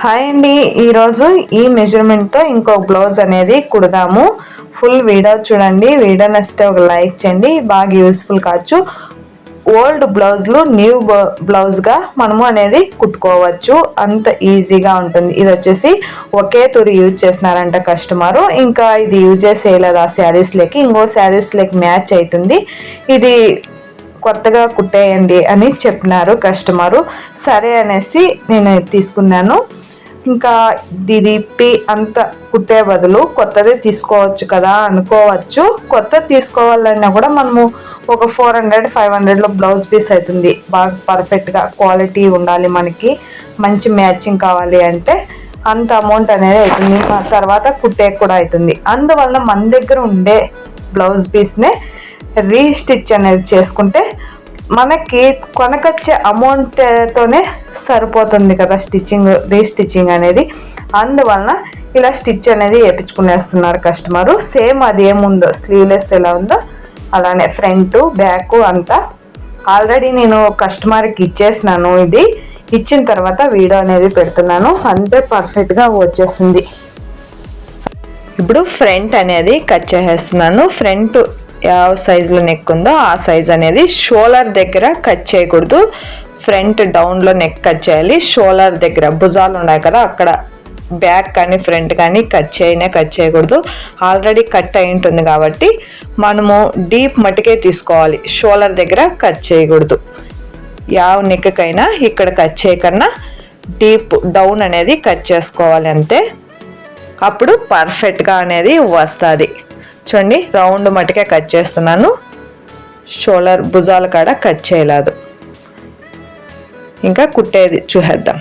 Hi అండి, ఈరోజు ఈ మెజర్మెంట్తో ఇంకో బ్లౌజ్ అనేది కుడదాము. ఫుల్ వీడియో చూడండి. వీడియో నచ్చితే ఒక లైక్ చేయండి. బాగా యూస్ఫుల్ కావచ్చు. ఓల్డ్ బ్లౌజ్లు న్యూ బ్లౌజ్గా మనము అనేది కుట్టుకోవచ్చు. అంత ఈజీగా ఉంటుంది. ఇది వచ్చేసి ఒకే తూరి యూజ్ చేసినారంట కస్టమరు. ఇంకా ఇది యూజ్ చేసేయలేదు ఆ శారీస్లోకి, ఇంకో శారీస్లోకి మ్యాచ్ అవుతుంది. ఇది కొత్తగా కుట్టేయండి అని చెప్పినారు కస్టమరు. సరే అనేసి నేను తీసుకున్నాను. ఇంకా ఇది అంత కుట్టే బదులు కొత్తదే తీసుకోవచ్చు కదా అనుకోవచ్చు. కొత్త తీసుకోవాలన్నా కూడా మనము ఒక 400-500లో బ్లౌజ్ పీస్ అవుతుంది. బాగా పర్ఫెక్ట్గా క్వాలిటీ ఉండాలి, మనకి మంచి మ్యాచింగ్ కావాలి అంటే అంత అమౌంట్ అనేది అవుతుంది. తర్వాత కుట్టే కూడా అవుతుంది. అందువల్ల మన దగ్గర ఉండే బ్లౌజ్ పీస్నే రీస్టిచ్ అనేది చేసుకుంటే మనకి కొనకొచ్చే అమౌంట్తోనే సరిపోతుంది కదా రీస్టిచ్చింగ్ అనేది. అందువలన ఇలా స్టిచ్ అనేది వేయించుకునేస్తున్నారు కస్టమరు. సేమ్ అది ఏముందో స్లీవ్లెస్ ఎలా ఉందో అలానే ఫ్రంట్ బ్యాక్ అంతా ఆల్రెడీ నేను కస్టమర్కి ఇచ్చేసినాను. ఇది ఇచ్చిన తర్వాత వీడియో అనేది పెడుతున్నాను. అంతే పర్ఫెక్ట్గా వచ్చేసింది. ఇప్పుడు ఫ్రంట్ అనేది కట్ చేసేస్తున్నాను. ఫ్రంట్ ಯಾವ సైజులో నెక్ ఉందో ఆ సైజ్ అనేది షోల్డర్ దగ్గర కట్ చేయకూడదు. ఫ్రంట్ డౌన్లో నెక్ కట్ చేయాలి. షోల్డర్ దగ్గర భుజాలు ఉన్నాయి కదా, అక్కడ బ్యాక్ కానీ ఫ్రంట్ కానీ కట్ చేయకూడదు. ఆల్రెడీ కట్ అయి ఉంటుంది కాబట్టి మనము డీప్ మట్టుకే తీసుకోవాలి. షోల్డర్ దగ్గర కట్ చేయకూడదు. యావ నెక్కకైనా ఇక్కడ కట్ చేయకన్నా డీప్ డౌన్ అనేది కట్ చేసుకోవాలి అంతే. అప్పుడు పర్ఫెక్ట్గా అనేది వస్తుంది. చూడండి, రౌండ్ మట్టుకే కట్ చేస్తున్నాను. షోల్డర్ భుజాల కాడ కట్ చేయలేదు. ఇంకా కుట్టేది చూసేద్దాం.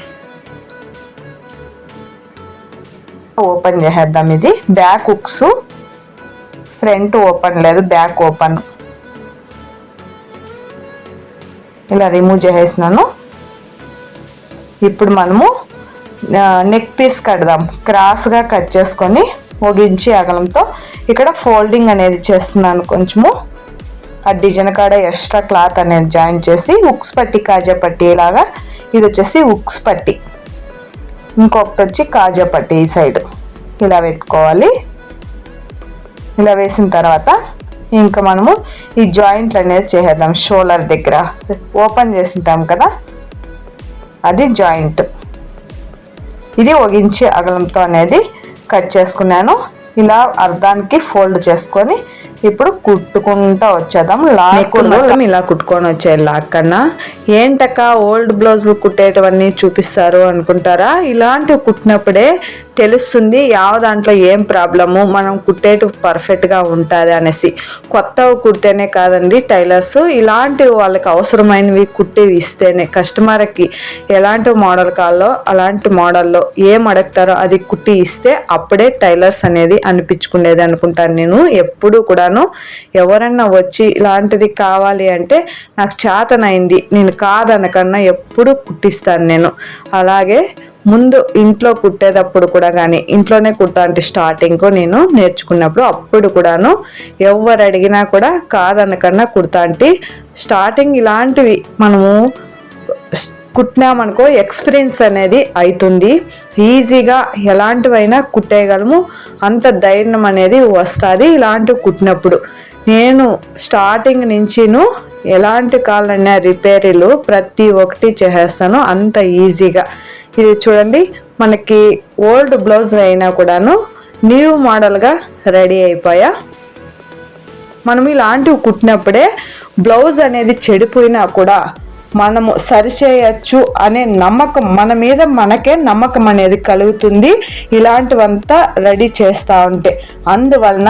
ఓపెన్ చేసేద్దాం. ఇది బ్యాక్ హుక్స్, ఫ్రంట్ ఓపెన్ లేదు, బ్యాక్ ఓపెన్. ఇలా రిమూవ్ చేసేసినాను. ఇప్పుడు మనము నెక్ పీస్ కడదాం. క్రాస్గా కట్ చేసుకొని 1 ఇంచు అగలంతో ఇక్కడ ఫోల్డింగ్ అనేది చేస్తున్నాను. కొంచెము ఆ డిజైన్ కాడ ఎక్స్ట్రా క్లాత్ అనేది జాయిన్ చేసి హుక్స్ పట్టి కాజా పట్టి లాగా, ఇది వచ్చేసి హుక్స్ పట్టి, ఇంకొకటి వచ్చి కాజా పట్టి ఈ సైడ్ ఇలా పెట్టుకోవాలి. ఇలా వేసిన తర్వాత ఇంకా మనము ఈ జాయింట్లు అనేది చేసేద్దాం. షోల్డర్ దగ్గర ఓపెన్ చేసింటాం కదా, అది జాయింట్. ఇది 1 ఇంచు అగలంతో అనేది కట్ చేసుకున్నాను. ఇలా అర్ధానికి ఫోల్డ్ చేసుకొని ఇప్పుడు కుట్టుకుంటూ వచ్చేద్దాం. లాక్ ఇలా కుట్టుకొని వచ్చే లాక్ కన్నా ఏంటక్క ఓల్డ్ బ్లౌజులు కుట్టేటవన్నీ చూపిస్తారు అనుకుంటారా? ఇలాంటివి కుట్టినప్పుడే తెలుస్తుంది యావ దాంట్లో ఏం ప్రాబ్లము, మనం కుట్టేటు పర్ఫెక్ట్గా ఉంటుంది అనేసి. కొత్తవి కుడితేనే కాదండి టైలర్స్, ఇలాంటివి వాళ్ళకి అవసరమైనవి కుట్టి ఇస్తేనే కస్టమర్కి ఎలాంటి మోడల్ కావాలో అలాంటి మోడల్లో ఏం అడుగుతారో అది కుట్టి ఇస్తే అప్పుడే టైలర్స్ అనేది అనిపించుకునేది అనుకుంటాను నేను. ఎప్పుడు కూడాను ఎవరన్నా వచ్చి ఇలాంటిది కావాలి అంటే నాకు చేతనైంది నేను కాదనకన్నా ఎప్పుడు కుట్టిస్తాను నేను. అలాగే ముందు ఇంట్లో కుట్టేటప్పుడు కూడా కానీ ఇంట్లోనే కుడతా అంటే స్టార్టింగ్ నేను నేర్చుకున్నప్పుడు అప్పుడు కూడాను ఎవరు అడిగినా కూడా కాదనకన్నా కుడతా అంటే స్టార్టింగ్ ఇలాంటివి మనము కుట్టినామనుకో ఎక్స్పీరియన్స్ అనేది అవుతుంది. ఈజీగా ఎలాంటివైనా కుట్టేయగలము, అంత ధైర్యం అనేది వస్తుంది ఇలాంటివి కుట్టినప్పుడు. నేను స్టార్టింగ్ నుంచిను ఎలాంటి కాళ్ళన్నా రిపేరీలు ప్రతి ఒక్కటి చేసేస్తాను అంత ఈజీగా. ఇది చూడండి, మనకి ఓల్డ్ బ్లౌజ్ అయినా కూడాను న్యూ మోడల్గా రెడీ అయిపోయా. మనం ఇలాంటివి కుట్టినప్పుడే బ్లౌజ్ అనేది చెడిపోయినా కూడా మనము సరిచేయచ్చు అనే నమ్మకం మన మీద మనకే నమ్మకం అనేది కలుగుతుంది ఇలాంటివంతా రెడీ చేస్తూ ఉంటే. అందువలన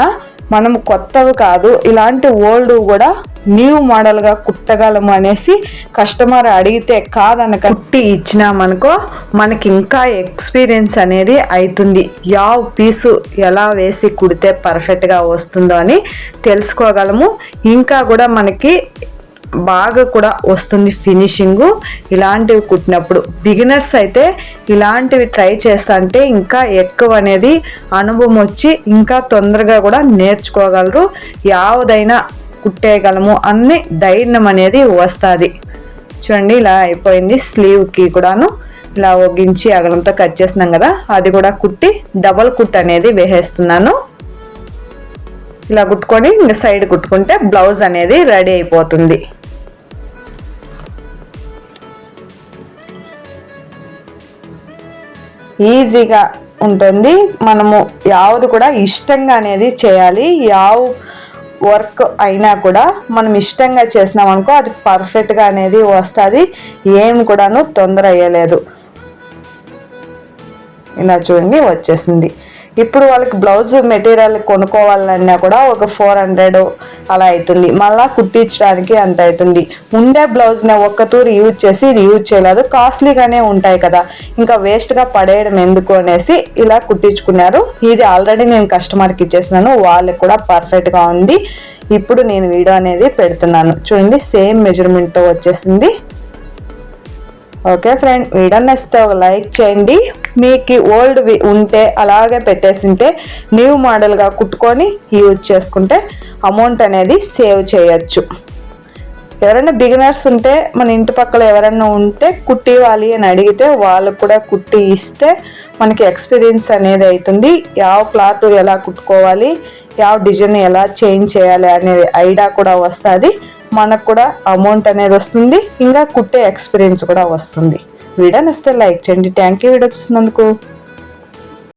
మనం కొత్తవి కాదు ఇలాంటి ఓల్డ్ కూడా న్యూ మోడల్గా కుట్టగలము అనేసి కస్టమర్ అడిగితే కాదనక కుట్టి ఇచ్చినామనుకో మనకి ఇంకా ఎక్స్పీరియన్స్ అనేది అవుతుంది. యావ్ పీసు ఎలా వేసి కుడితే పర్ఫెక్ట్గా వస్తుందో అని తెలుసుకోగలము. ఇంకా కూడా మనకి బాగా కూడా వస్తుంది ఫినిషింగు ఇలాంటివి కుట్టినప్పుడు. బిగినర్స్ అయితే ఇలాంటివి ట్రై చేస్తా అంటే ఇంకా ఎక్కువ అనేది అనుభవం వచ్చి ఇంకా తొందరగా కూడా నేర్చుకోగలరు. యావదైనా కుట్టేయగలము అన్ని ధైర్యం అనేది వస్తుంది. చూడండి ఇలా అయిపోయింది. స్లీవ్కి కూడాను ఇలా ఒగ్గించి అగలంతో కట్ చేసినాం కదా, అది కూడా కుట్టి డబల్ కుట్ అనేది వేసేస్తున్నాను. ఇలా కుట్టుకొని ఇంకా సైడ్ కుట్టుకుంటే బ్లౌజ్ అనేది రెడీ అయిపోతుంది. ఈజీగా ఉంటుంది. మనము యావది కూడా ఇష్టంగా అనేది చేయాలి. వర్క్ అయినా కూడా మనం ఇష్టంగా చేసినాం అనుకో అది పర్ఫెక్ట్గా అనేది వస్తుంది. ఏమి కూడాను తొందర అయ్యలేదు. ఇలా చూడండి వచ్చేసింది. ఇప్పుడు వాళ్ళకి బ్లౌజ్ మెటీరియల్ కొనుక్కోవాలన్నా కూడా ఒక 400 అలా అవుతుంది. మళ్ళీ కుట్టించడానికి అంత అవుతుంది. ఉండే బ్లౌజ్ని ఒక్క తూరు యూజ్ చేసి ఇది యూజ్ చేయలేదు, కాస్ట్లీగానే ఉంటాయి కదా, ఇంకా వేస్ట్గా పడేయడం ఎందుకు అనేసి ఇలా కుట్టించుకున్నారు. ఇది ఆల్రెడీ నేను కస్టమర్కి ఇచ్చేసినాను, వాళ్ళకి కూడా పర్ఫెక్ట్గా ఉంది. ఇప్పుడు నేను వీడియో అనేది పెడుతున్నాను చూడండి, సేమ్ మెజర్మెంట్తో వచ్చేసింది. ఓకే ఫ్రెండ్, వీడియో నచ్చితే ఒక లైక్ చేయండి. మీకు ఓల్డ్ ఉంటే అలాగే పెట్టేసింటే న్యూ మోడల్గా కుట్టుకొని యూజ్ చేసుకుంటే అమౌంట్ అనేది సేవ్ చేయొచ్చు. ఎవరైనా బిగినర్స్ ఉంటే మన ఇంటి పక్కల ఎవరైనా ఉంటే కుట్టివ్వాలి అని అడిగితే వాళ్ళకు కూడా కుట్టి ఇస్తే మనకి ఎక్స్పీరియన్స్ అనేది అవుతుంది. క్లాత్ ఎలా కుట్టుకోవాలి, డిజైన్ ఎలా చేంజ్ చేయాలి అనేది ఐడియా కూడా వస్తుంది. మనకు కూడా అమౌంట్ అనేది వస్తుంది, ఇంకా కుట్టే ఎక్స్పీరియన్స్ కూడా వస్తుంది. వీడియో నచ్చితే లైక్ చేయండి. థ్యాంక్ యూ వీడియో చూసినందుకు.